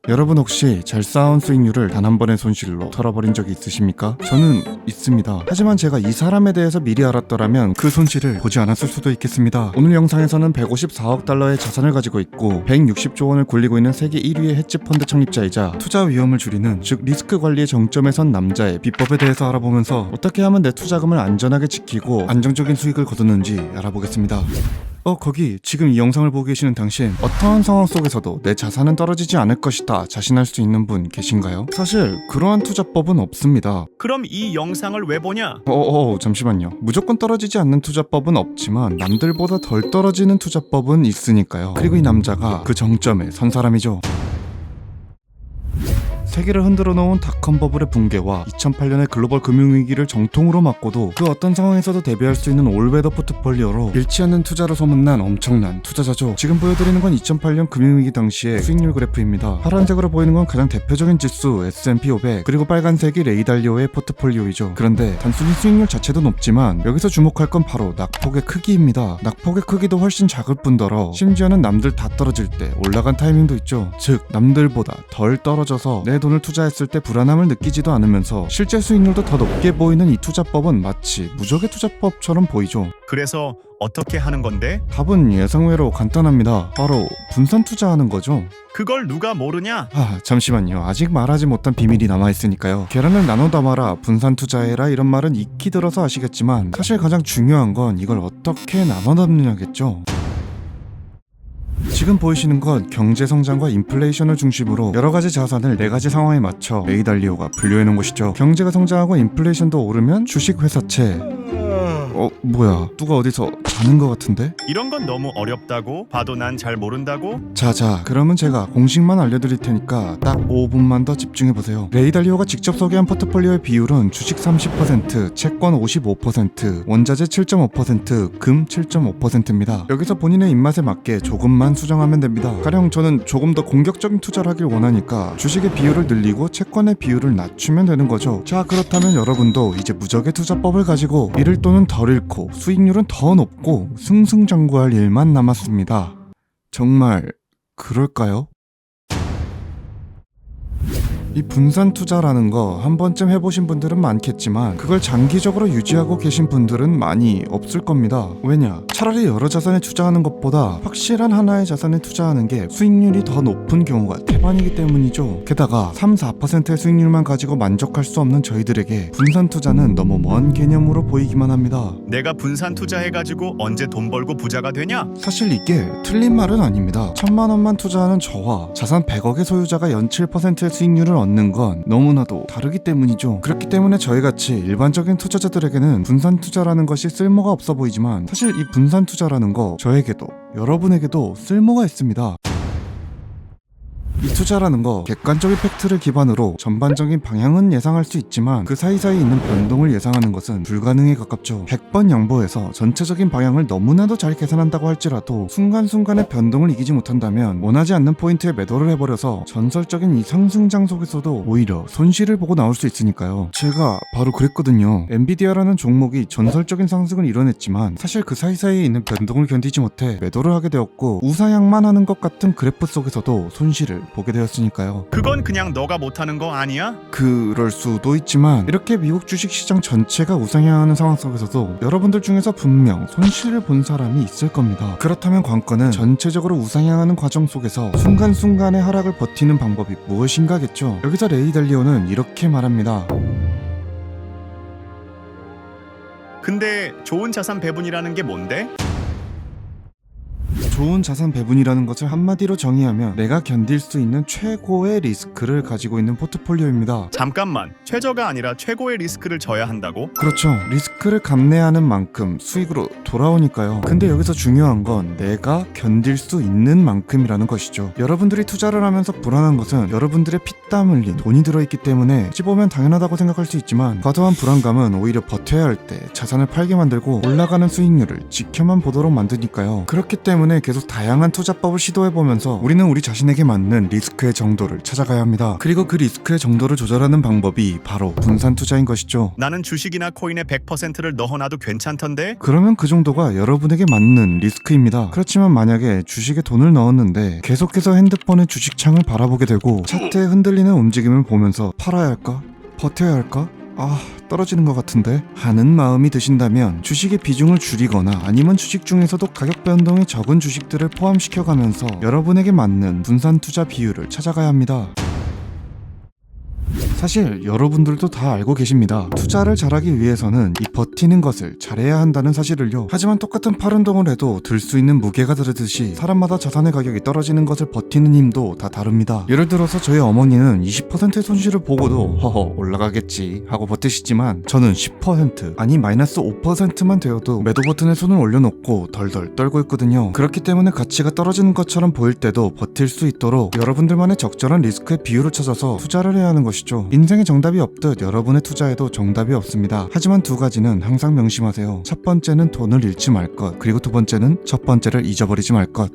여러분 혹시 잘 쌓아온 수익률을 단 한 번의 손실로 털어버린 적이 있으십니까? 저는 있습니다. 하지만 제가 이 사람에 대해서 미리 알았더라면 그 손실을 보지 않았을 수도 있겠습니다. 오늘 영상에서는 154억 달러의 자산을 가지고 있고 160조 원을 굴리고 있는 세계 1위의 헤지펀드 창립자이자 투자 위험을 줄이는 즉 리스크 관리의 정점에 선 남자의 비법에 대해서 알아보면서 어떻게 하면 내 투자금을 안전하게 지키고 안정적인 수익을 거두는지 알아보겠습니다. 거기 지금 이 영상을 보고 계시는 당신, 어떠한 상황 속에서도 내 자산은 떨어지지 않을 것이다 자신할 수 있는 분 계신가요? 사실 그러한 투자법은 없습니다. 그럼 이 영상을 왜 보냐? 잠시만요. 무조건 떨어지지 않는 투자법은 없지만 남들보다 덜 떨어지는 투자법은 있으니까요. 그리고 이 남자가 그 정점에 선 사람이죠. 세계를 흔들어 놓은 닷컴 버블의 붕괴와 2008년의 글로벌 금융위기를 정통으로 맞고도 그 어떤 상황에서도 대비할 수 있는 올웨더 포트폴리오로 잃지 않는 투자로 소문난 엄청난 투자자죠. 지금 보여드리는 건 2008년 금융위기 당시의 수익률 그래프입니다. 파란색으로 보이는 건 가장 대표적인 지수 S&P 500, 그리고 빨간색이 레이 달리오의 포트폴리오이죠. 그런데 단순히 수익률 자체도 높지만 여기서 주목할 건 바로 낙폭의 크기입니다. 낙폭의 크기도 훨씬 작을 뿐더러 심지어는 남들 다 떨어질 때 올라간 타이밍도 있죠. 즉 남들보다 덜 떨어져서 내 돈을 투자했을 때 불안함을 느끼지도 않으면서 실제 수익률도 더 높게 보이는 이 투자법은 마치 무적의 투자법처럼 보이죠. 그래서 어떻게 하는 건데? 답은 예상외로 간단합니다. 바로 분산 투자하는 거죠. 그걸 누가 모르냐? 잠시만요. 아직 말하지 못한 비밀이 남아있으니까요. 계란을 나눠 담아라, 분산 투자해라 이런 말은 익히 들어서 아시겠지만 사실 가장 중요한 건 이걸 어떻게 나눠 담느냐겠죠. 지금 보이시는 건 경제성장과 인플레이션을 중심으로 여러가지 자산을 4가지 상황에 맞춰 레이 달리오가 분류해놓은 곳이죠. 경제가 성장하고 인플레이션도 오르면 주식회사채. 뭐야, 누가 어디서 자는 것 같은데? 이런 건 너무 어렵다고? 봐도 난 잘 모른다고? 자, 그러면 제가 공식만 알려드릴 테니까 딱 5분만 더 집중해보세요. 레이 달리오가 직접 소개한 포트폴리오의 비율은 주식 30%, 채권 55%, 원자재 7.5%, 금 7.5%입니다. 여기서 본인의 입맛에 맞게 조금만 수정하면 됩니다. 가령 저는 조금 더 공격적인 투자를 하길 원하니까 주식의 비율을 늘리고 채권의 비율을 낮추면 되는 거죠. 자, 그렇다면 여러분도 이제 무적의 투자법을 가지고 잃을 돈은 덜 잃고 수익률은 더 높고 승승장구할 일만 남았습니다. 정말 그럴까요? 이 분산 투자라는 거 한 번쯤 해보신 분들은 많겠지만 그걸 장기적으로 유지하고 계신 분들은 많이 없을 겁니다. 왜냐? 차라리 여러 자산에 투자하는 것보다 확실한 하나의 자산에 투자하는 게 수익률이 더 높은 경우가 태반이기 때문이죠. 게다가 3-4%의 수익률만 가지고 만족할 수 없는 저희들에게 분산 투자는 너무 먼 개념으로 보이기만 합니다. 내가 분산 투자해가지고 언제 돈 벌고 부자가 되냐? 사실 이게 틀린 말은 아닙니다. 1000만 원만 투자하는 저와 자산 100억의 소유자가 연 7%의 수익률을 얻는 건 너무나도 다르기 때문이죠. 그렇기 때문에 저희같이 일반적인 투자자들에게는 분산 투자라는 것이 쓸모가 없어 보이지만 사실 이 분산 투자라는 거 저에게도 여러분에게도 쓸모가 있습니다. 이 투자라는 거 객관적인 팩트를 기반으로 전반적인 방향은 예상할 수 있지만 그 사이사이 있는 변동을 예상하는 것은 불가능에 가깝죠. 100번 양보해서 전체적인 방향을 너무나도 잘 계산한다고 할지라도 순간순간의 변동을 이기지 못한다면 원하지 않는 포인트에 매도를 해버려서 전설적인 이 상승장 속에서도 오히려 손실을 보고 나올 수 있으니까요. 제가 바로 그랬거든요. 엔비디아라는 종목이 전설적인 상승을 이뤄냈지만 사실 그 사이사이에 있는 변동을 견디지 못해 매도를 하게 되었고 우상향만 하는 것 같은 그래프 속에서도 손실을 보게 되었으니까요. 그건 그냥 너가 못하는 거 아니야? 그럴 수도 있지만 이렇게 미국 주식시장 전체가 우상향하는 상황 속에서도 여러분들 중에서 분명 손실을 본 사람이 있을 겁니다. 그렇다면 관건은 전체적으로 우상향하는 과정 속에서 순간순간의 하락을 버티는 방법이 무엇인가겠죠. 여기서 레이 달리오는 이렇게 말합니다. 근데 좋은 자산 배분이라는 게 뭔데? 좋은 자산 배분이라는 것을 한마디로 정의하면 내가 견딜 수 있는 최고의 리스크를 가지고 있는 포트폴리오입니다. 잠깐만, 최저가 아니라 최고의 리스크를 져야 한다고? 그렇죠. 리스크를 감내하는 만큼 수익으로 돌아오니까요. 근데 여기서 중요한 건 내가 견딜 수 있는 만큼이라는 것이죠. 여러분들이 투자를 하면서 불안한 것은 여러분들의 피땀 흘린 돈이 들어있기 때문에 어찌 보면 당연하다고 생각할 수 있지만 과도한 불안감은 오히려 버텨야 할 때 자산을 팔게 만들고 올라가는 수익률을 지켜만 보도록 만드니까요. 그렇기 때문에 계속 다양한 투자법을 시도해보면서 우리는 우리 자신에게 맞는 리스크의 정도를 찾아가야 합니다. 그리고 그 리스크의 정도를 조절하는 방법이 바로 분산 투자인 것이죠. 나는 주식이나 코인에 100%를 넣어놔도 괜찮던데? 그러면 그 정도가 여러분에게 맞는 리스크입니다. 그렇지만 만약에 주식에 돈을 넣었는데 계속해서 핸드폰의 주식창을 바라보게 되고 차트의 흔들리는 움직임을 보면서 팔아야 할까? 버텨야 할까? 떨어지는 것 같은데? 하는 마음이 드신다면 주식의 비중을 줄이거나 아니면 주식 중에서도 가격 변동이 적은 주식들을 포함시켜가면서 여러분에게 맞는 분산 투자 비율을 찾아가야 합니다. 사실 여러분들도 다 알고 계십니다. 투자를 잘하기 위해서는 이 버티는 것을 잘해야 한다는 사실을요. 하지만 똑같은 팔 운동을 해도 들 수 있는 무게가 다르듯이 사람마다 자산의 가격이 떨어지는 것을 버티는 힘도 다 다릅니다. 예를 들어서 저희 어머니는 20%의 손실을 보고도 허허 올라가겠지 하고 버티시지만 저는 10% 아니 마이너스 5%만 되어도 매도 버튼에 손을 올려놓고 덜덜 떨고 있거든요. 그렇기 때문에 가치가 떨어지는 것처럼 보일 때도 버틸 수 있도록 여러분들만의 적절한 리스크의 비율을 찾아서 투자를 해야 하는 것이죠. 인생에 정답이 없듯 여러분의 투자에도 정답이 없습니다. 하지만 두 가지는 항상 명심하세요. 첫 번째는 돈을 잃지 말 것, 그리고 두 번째는 첫 번째를 잊어버리지 말 것.